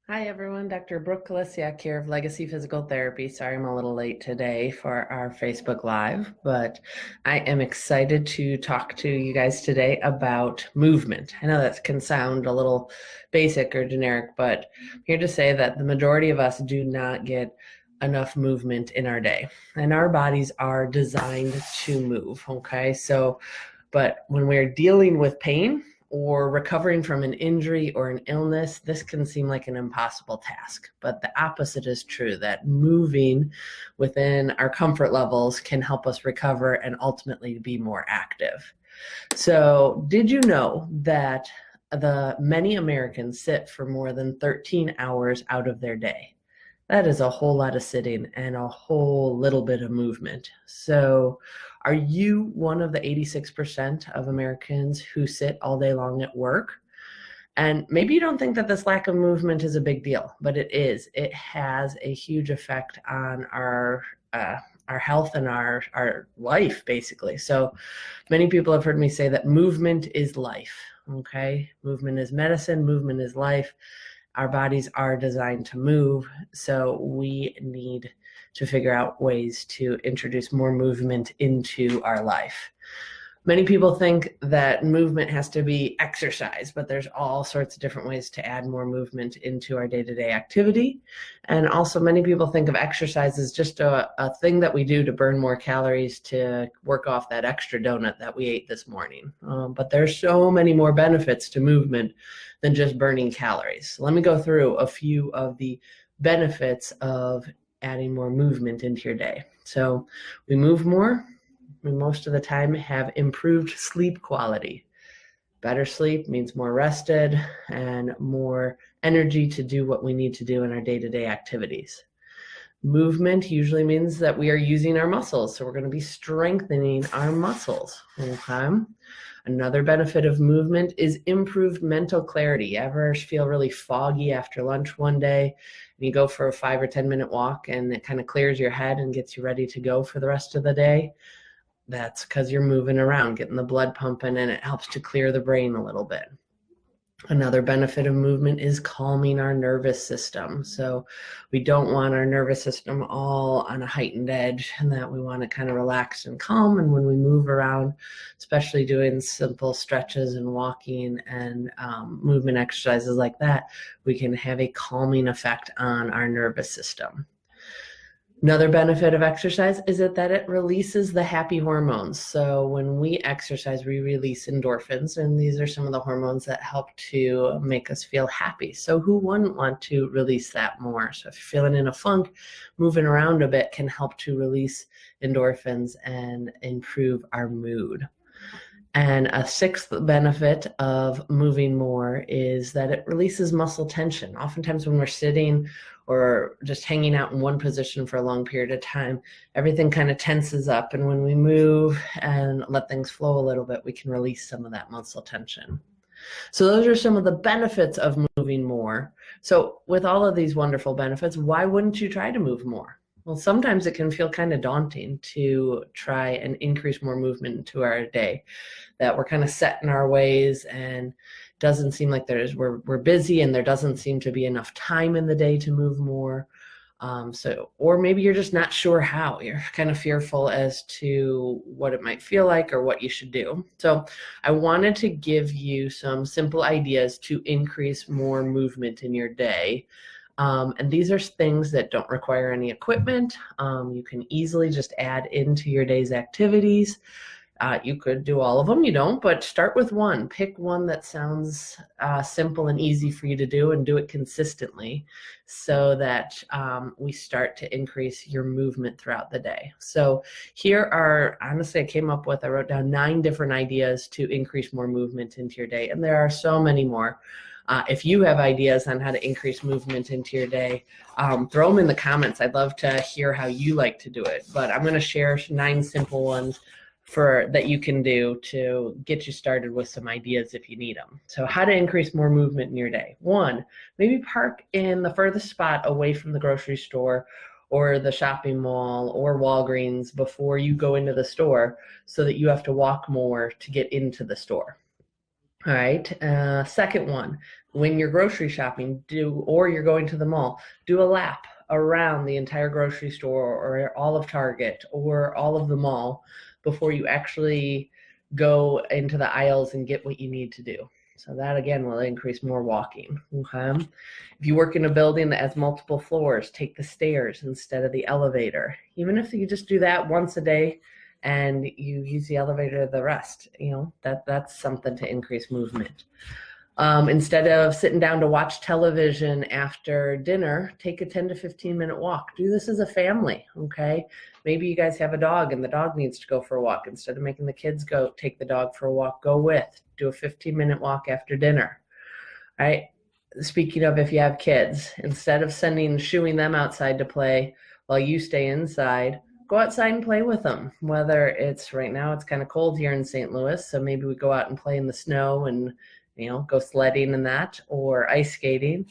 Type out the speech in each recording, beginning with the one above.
Hi everyone, Dr. Brooke Kolesiak here of Legacy Physical Therapy. Sorry I'm a little late today for our Facebook Live, but I am excited to talk to you guys today about movement. I know that can sound a little basic or generic, but I'm here to say that the majority of us do not get enough movement in our day, and our bodies are designed to move, okay? But when we're dealing with pain, or recovering from an injury or an illness, this can seem like an impossible task. But the opposite is true, that moving within our comfort levels can help us recover and ultimately be more active. So, did you know that the many Americans sit for more than 13 hours out of their day? That is a whole lot of sitting and a whole little bit of movement. So, are you one of the 86% of Americans who sit all day long at work? And maybe you don't think that this lack of movement is a big deal, but it is. It has a huge effect on our health and our life, basically. So many people have heard me say that movement is life. Okay, movement is medicine. Movement is life. Our bodies are designed to move, so we need to figure out ways to introduce more movement into our life. Many people think that movement has to be exercise, but there's all sorts of different ways to add more movement into our day-to-day activity. And also many people think of exercise as just a thing that we do to burn more calories to work off that extra donut that we ate this morning. But there's so many more benefits to movement than just burning calories. So let me go through a few of the benefits of adding more movement into your day. So we move more. We most of the time have improved sleep quality. Better sleep means more rested and more energy to do what we need to do in our day-to-day activities. Movement usually means that we are using our muscles, so we're going to be strengthening our muscles. Okay. Another benefit of movement is improved mental clarity. Ever feel really foggy after lunch one day and you go for a 5 or 10 minute walk and it kind of clears your head and gets you ready to go for the rest of the day? That's because you're moving around, getting the blood pumping, and it helps to clear the brain a little bit. Another benefit of movement is calming our nervous system. So we don't want our nervous system all on a heightened edge, and that we want to kind of relax and calm. And when we move around, especially doing simple stretches and walking and movement exercises like that, we can have a calming effect on our nervous system. Another benefit of exercise is that it releases the happy hormones. So when we exercise, we release endorphins, and these are some of the hormones that help to make us feel happy. So who wouldn't want to release that more? So if you're feeling in a funk, moving around a bit can help to release endorphins and improve our mood. And a sixth benefit of moving more is that it releases muscle tension. Oftentimes, when we're sitting or just hanging out in one position for a long period of time, everything kind of tenses up. And when we move and let things flow a little bit, we can release some of that muscle tension. So, those are some of the benefits of moving more. So, with all of these wonderful benefits, why wouldn't you try to move more? Well, sometimes it can feel kind of daunting to try and increase more movement into our day, that we're kind of set in our ways and doesn't seem like we're busy and there doesn't seem to be enough time in the day to move more. Or maybe you're just not sure how. You're kind of fearful as to what it might feel like or what you should do. So I wanted to give you some simple ideas to increase more movement in your day. And these are things that don't require any equipment. You can easily just add into your day's activities. You could do all of them, you don't, but start with one. Pick one that sounds simple and easy for you to do and do it consistently so that we start to increase your movement throughout the day. So here are, honestly, I wrote down 9 different ideas to increase more movement into your day, and there are so many more. If you have ideas on how to increase movement into your day, throw them in the comments. I'd love to hear how you like to do it, but I'm going to share 9 simple ones that you can do to get you started with some ideas if you need them. So how to increase more movement in your day. 1, maybe park in the furthest spot away from the grocery store or the shopping mall or Walgreens before you go into the store so that you have to walk more to get into the store. All right. Second one, when you're grocery shopping, or you're going to the mall, do a lap around the entire grocery store or all of Target or all of the mall before you actually go into the aisles and get what you need to do. So that again will increase more walking. Okay. If you work in a building that has multiple floors, take the stairs instead of the elevator. Even if you just do that once a day, and you use the elevator the rest, that's something to increase movement. Instead of sitting down to watch television after dinner, take a 10 to 15 minute walk. Do this as a family, okay? Maybe you guys have a dog and the dog needs to go for a walk. Instead of making the kids go take the dog for a walk, go with. Do a 15-minute walk after dinner, right? Speaking of, if you have kids, instead of shooing them outside to play while you stay inside, go outside and play with them. Whether it's right now, it's kind of cold here in St. Louis, so maybe we go out and play in the snow and go sledding and that, or ice skating.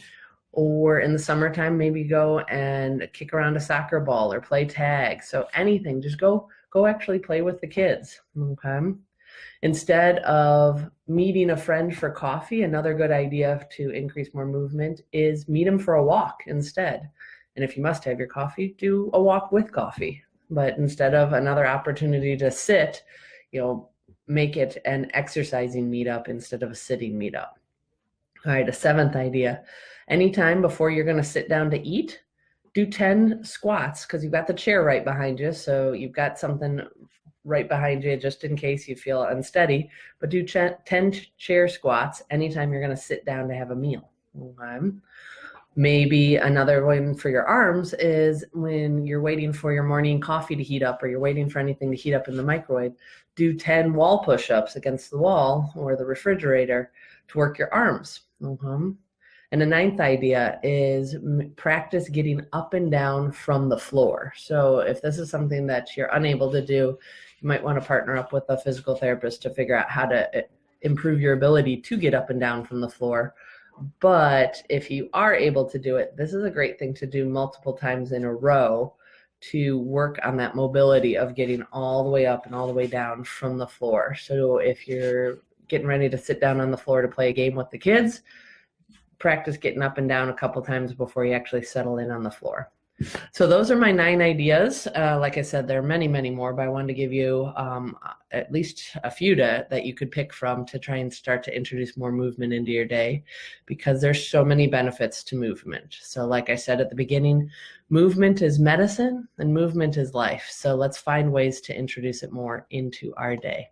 Or in the summertime, maybe go and kick around a soccer ball or play tag. So anything, just go actually play with the kids. Okay. Instead of meeting a friend for coffee, another good idea to increase more movement is meet them for a walk instead. And if you must have your coffee, do a walk with coffee. But instead of another opportunity to sit, make it an exercising meetup instead of a sitting meetup. All right, a seventh idea. Anytime before you're going to sit down to eat, do 10 squats because you've got the chair right behind you. So you've got something right behind you just in case you feel unsteady. But do 10 chair squats anytime you're going to sit down to have a meal. Okay. Maybe another one for your arms is when you're waiting for your morning coffee to heat up or you're waiting for anything to heat up in the microwave, do 10 wall push-ups against the wall or the refrigerator to work your arms. And the ninth idea is practice getting up and down from the floor. So if this is something that you're unable to do, you might want to partner up with a physical therapist to figure out how to improve your ability to get up and down from the floor. But if you are able to do it, this is a great thing to do multiple times in a row to work on that mobility of getting all the way up and all the way down from the floor. So if you're getting ready to sit down on the floor to play a game with the kids, practice getting up and down a couple times before you actually settle in on the floor. So those are my 9 ideas. Like I said, there are many, many more, but I wanted to give you at least a few that you could pick from to try and start to introduce more movement into your day because there's so many benefits to movement. So like I said at the beginning, movement is medicine and movement is life. So let's find ways to introduce it more into our day.